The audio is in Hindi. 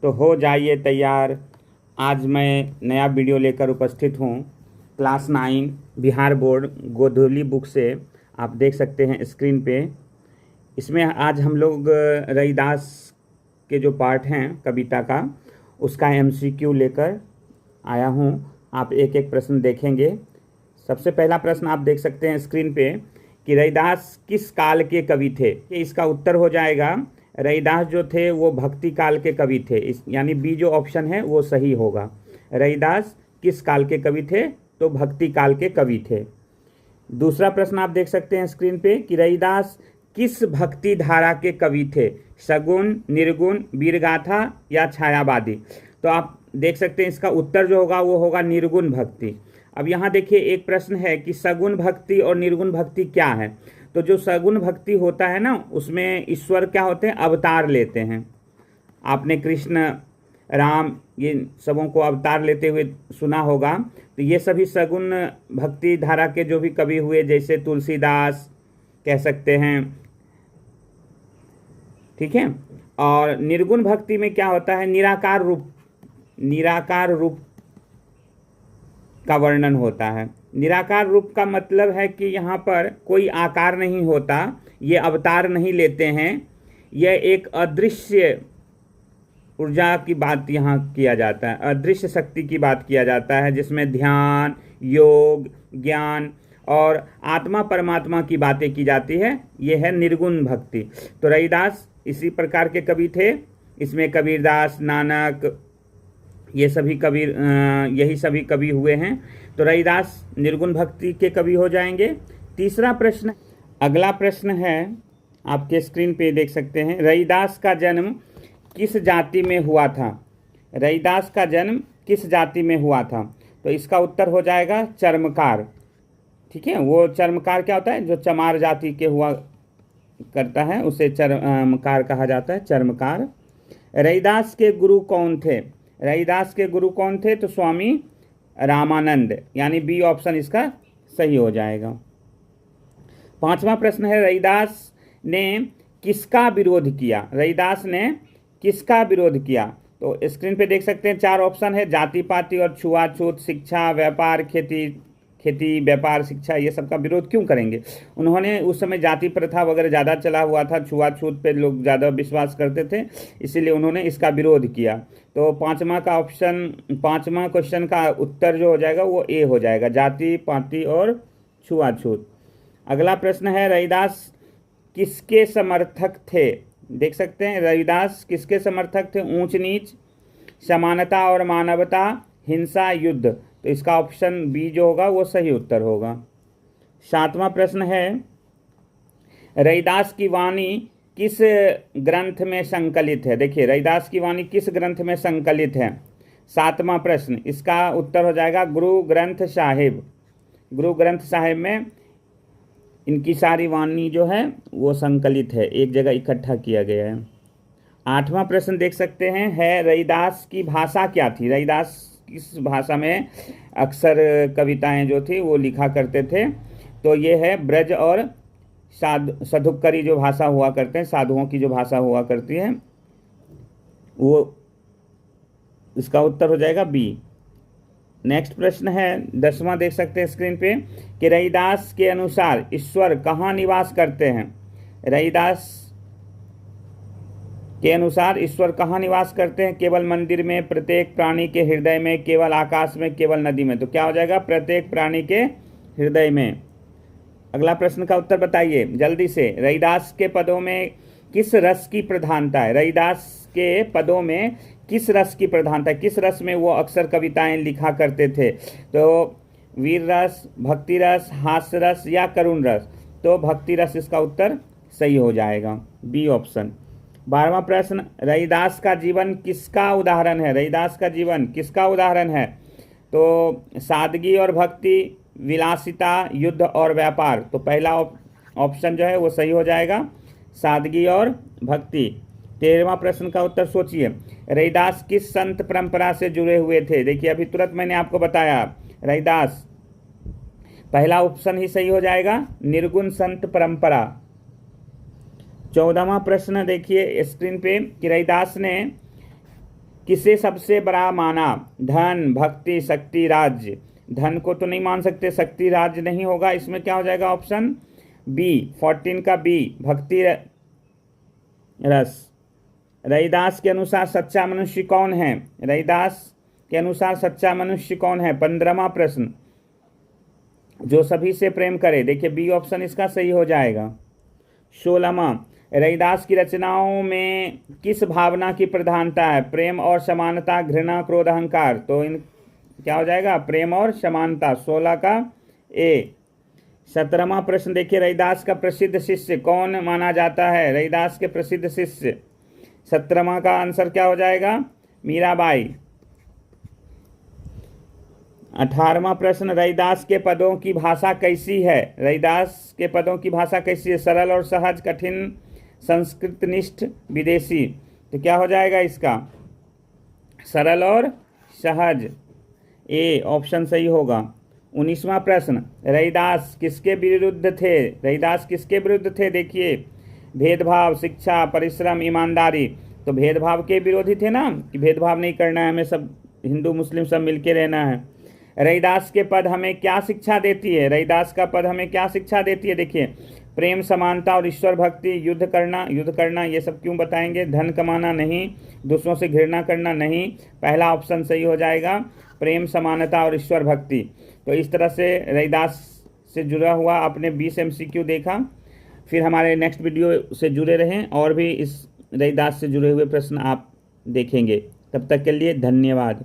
तो हो जाइए तैयार। आज मैं नया वीडियो लेकर उपस्थित हूँ। क्लास 9 बिहार बोर्ड गोधुली बुक से आप देख सकते हैं स्क्रीन पे। इसमें आज हम लोग रैदास के जो पार्ट हैं कविता का, उसका एमसीक्यू लेकर आया हूँ। आप एक एक प्रश्न देखेंगे। सबसे पहला प्रश्न आप देख सकते हैं स्क्रीन पे कि रैदास किस काल के कवि थे। इसका उत्तर हो जाएगा, रैदास जो थे वो भक्ति काल के कवि थे। इस यानी बी जो ऑप्शन है वो सही होगा। रैदास किस काल के कवि थे? तो भक्ति काल के कवि थे। दूसरा प्रश्न आप देख सकते हैं स्क्रीन पे कि रैदास किस भक्ति धारा के कवि थे? सगुण, निर्गुण, वीरगाथा या छायावादी? तो आप देख सकते हैं इसका उत्तर जो होगा वो होगा निर्गुण भक्ति। अब यहाँ देखिए एक प्रश्न है कि सगुण भक्ति और निर्गुण भक्ति क्या है। तो जो सगुण भक्ति होता है ना, उसमें ईश्वर क्या होते हैं? अवतार लेते हैं। आपने कृष्ण, राम, ये सबों को अवतार लेते हुए सुना होगा। तो ये सभी सगुण भक्ति धारा के जो भी कवि हुए, जैसे तुलसीदास कह सकते हैं, ठीक है। और निर्गुण भक्ति में क्या होता है? निराकार रूप का वर्णन होता है। निराकार रूप का मतलब है कि यहाँ पर कोई आकार नहीं होता, ये अवतार नहीं लेते हैं, यह एक अदृश्य ऊर्जा की बात यहाँ किया जाता है, अदृश्य शक्ति की बात किया जाता है, जिसमें ध्यान, योग, ज्ञान और आत्मा परमात्मा की बातें की जाती है। यह है निर्गुण भक्ति। तो रैदास इसी प्रकार के कवि थे। इसमें कबीरदास, नानक, ये सभी कवि, यही सभी कवि हुए हैं। तो रैदास निर्गुण भक्ति के कवि हो जाएंगे। तीसरा प्रश्न, अगला प्रश्न है, आपके स्क्रीन पे देख सकते हैं, रैदास का जन्म किस जाति में हुआ था? रैदास का जन्म किस जाति में हुआ था? तो इसका उत्तर हो जाएगा चर्मकार। ठीक है, वो चर्मकार क्या होता है? जो चमार जाति के हुआ करता है उसे चर्मकार कहा जाता है, चर्मकार। रैदास के गुरु कौन थे? रैदास के गुरु कौन थे? तो स्वामी रामानंद, यानी बी ऑप्शन इसका सही हो जाएगा। पांचवा प्रश्न है, रैदास ने किसका विरोध किया? रैदास ने किसका विरोध किया? तो स्क्रीन पे देख सकते हैं 4 ऑप्शन है, जाति पाति और छुआछूत, शिक्षा, व्यापार, खेती व्यापार, शिक्षा, ये सब का विरोध क्यों करेंगे? उन्होंने उस समय जाति प्रथा वगैरह ज़्यादा चला हुआ था, छुआछूत पे लोग ज़्यादा विश्वास करते थे, इसीलिए उन्होंने इसका विरोध किया। तो पांचवा क्वेश्चन का उत्तर जो हो जाएगा वो ए हो जाएगा, जाति पाति और छुआछूत। अगला प्रश्न है, रैदास किसके समर्थक थे? देख सकते हैं रैदास किसके समर्थक थे? ऊंच नीच, समानता और मानवता, हिंसा, युद्ध। तो इसका ऑप्शन बी जो होगा वो सही उत्तर होगा। 7वां प्रश्न है, रैदास की वाणी किस ग्रंथ में संकलित है? देखिए रैदास की वाणी किस ग्रंथ में संकलित है? 7वां प्रश्न, इसका उत्तर हो जाएगा गुरु ग्रंथ साहिब। गुरु ग्रंथ साहिब में इनकी सारी वाणी जो है वो संकलित है, एक जगह इकट्ठा किया गया है। 8वां प्रश्न देख सकते हैं, है रैदास की भाषा क्या थी? रैदास किस भाषा में अक्सर कविताएं जो थी वो लिखा करते थे? तो ये है ब्रज और सधुक्करी जो भाषा हुआ करते हैं, साधुओं की जो भाषा हुआ करती है, वो इसका उत्तर हो जाएगा बी। नेक्स्ट प्रश्न है 10वां, देख सकते हैं स्क्रीन पे कि रैदास के अनुसार ईश्वर कहाँ निवास करते हैं? रैदास के अनुसार ईश्वर कहाँ निवास करते हैं? केवल मंदिर में, प्रत्येक प्राणी के हृदय में, केवल आकाश में, केवल नदी में। तो क्या हो जाएगा? प्रत्येक प्राणी के हृदय में। अगला प्रश्न का उत्तर बताइए जल्दी से। रैदास के पदों में किस रस की प्रधानता है? रैदास के पदों में किस रस की प्रधानता है? किस रस में वो अक्सर कविताएं लिखा करते थे? तो वीर रस, भक्ति रस, हास्य रस या करुण रस? तो भक्ति रस इसका उत्तर सही हो जाएगा, बी ऑप्शन। 12वां प्रश्न, रैदास का जीवन किसका उदाहरण है? रैदास का जीवन किसका उदाहरण है? तो सादगी और भक्ति, विलासिता, युद्ध और व्यापार। तो पहला ऑप्शन जो है वो सही हो जाएगा, सादगी और भक्ति। 13वां प्रश्न का उत्तर सोचिए, रैदास किस संत परंपरा से जुड़े हुए थे? देखिए अभी तुरंत मैंने आपको बताया, रैदास, पहला ऑप्शन ही सही हो जाएगा, निर्गुण संत परंपरा। 14वां प्रश्न देखिए स्क्रीन पे कि रैदास ने किसे सबसे बड़ा माना? धन, भक्ति, शक्ति, राज्य। धन को तो नहीं मान सकते, शक्ति, राज्य नहीं होगा, इसमें क्या हो जाएगा? ऑप्शन बी, 14 का बी, भक्ति रस। रैदास के अनुसार सच्चा मनुष्य कौन है? रैदास के अनुसार सच्चा मनुष्य कौन है? 15वां प्रश्न, जो सभी से प्रेम करे। देखिए बी ऑप्शन इसका सही हो जाएगा। 16वां, रैदास की रचनाओं में किस भावना की प्रधानता है? प्रेम और समानता, घृणा, क्रोध, अहंकार। तो इन क्या हो जाएगा? प्रेम और समानता, 16 का ए। 17वां प्रश्न देखिए, रैदास का प्रसिद्ध शिष्य कौन माना जाता है? रैदास के प्रसिद्ध शिष्य, 17वां का आंसर क्या हो जाएगा? मीराबाई। 18वां प्रश्न, रैदास के पदों की भाषा कैसी है? रैदास के पदों की भाषा कैसी है? सरल और सहज, कठिन, संस्कृतनिष्ठ, विदेशी। तो क्या हो जाएगा इसका? सरल और सहज, ए ऑप्शन सही होगा। 19वां प्रश्न, रैदास किसके विरुद्ध थे? रैदास किसके विरुद्ध थे? देखिए, भेदभाव, शिक्षा, परिश्रम, ईमानदारी। तो भेदभाव के विरोधी थे ना, कि भेदभाव नहीं करना है, हमें सब हिंदू मुस्लिम सब मिलके रहना है। रैदास के पद हमें क्या शिक्षा देती है? रैदास का पद हमें क्या शिक्षा देती है? देखिए, प्रेम, समानता और ईश्वर भक्ति, युद्ध करना, ये सब क्यों बताएंगे? धन कमाना नहीं, दूसरों से घृणा करना नहीं। पहला ऑप्शन सही हो जाएगा, प्रेम, समानता और ईश्वर भक्ति। तो इस तरह से रैदास से जुड़ा हुआ आपने 20 MCQ देखा। फिर हमारे नेक्स्ट वीडियो से जुड़े रहें, और भी इस रैदास से जुड़े हुए प्रश्न आप देखेंगे। तब तक के लिए धन्यवाद।